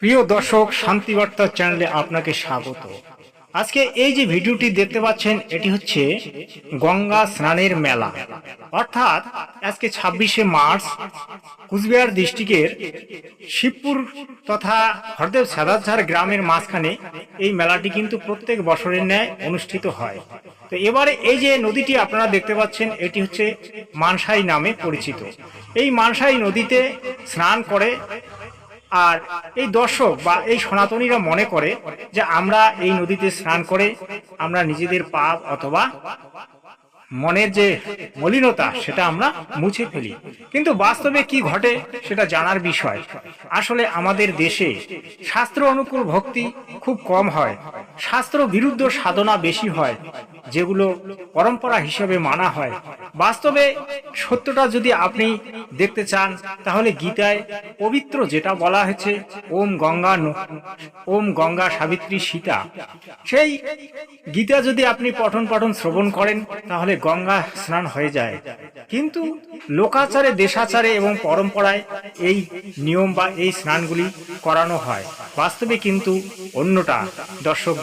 প্রিয় দর্শক, শান্তিবার্তা চ্যানেলে আপনাকে স্বাগত। আজকে এই যে ভিডিওটি দেখতে পাচ্ছেন, এটি হচ্ছে গঙ্গা স্নানের মেলা। অর্থাৎ আজকে 26শে মার্চ কুচবিহার ডিস্ট্রিক্টের শিবপুর তথা হরদেব সাদাঝার গ্রামের মাঝখানে এই মেলাটি কিন্তু প্রত্যেক বছরের ন্যায় অনুষ্ঠিত হয়। তো এবারে এই যে নদীটি আপনারা দেখতে পাচ্ছেন, এটি হচ্ছে মানসাই নামে পরিচিত। এই মানসাই নদীতে স্নান করে আর এই দর্শক বা এই সনাতনীরা মনে করে যে আমরা এই নদীতে স্নান করে আমরা নিজেদের পাপ অথবা মনের যে মলিনতা সেটা আমরা মুছে ফেলি। কিন্তু বাস্তবে কি ঘটে সেটা জানার বিষয়। আসলে আমাদের দেশে শাস্ত্র অনুকূল ভক্তি খুব কম হয়, শাস্ত্র বিরুদ্ধ সাধনা বেশি হয়, যেগুলো পরম্পরা হিসেবে মানা হয়। বাস্তবে সত্যটা যদি আপনি দেখতে চান, তাহলে গীতায় পবিত্র যেটা বলা হয়েছে ওম গঙ্গা সাবিত্রী সীতা, সেই গীতা যদি আপনি পঠন পঠন শ্রবণ করেন তাহলে গঙ্গা স্নান হয়ে যায়। কিন্তু লোকাচারে, দেশাচারে এবং পরম্পরায় এই নিয়ম বা এই স্নানগুলি করানো হয়। বাস্তবে কিন্তু অন্যটা। দর্শক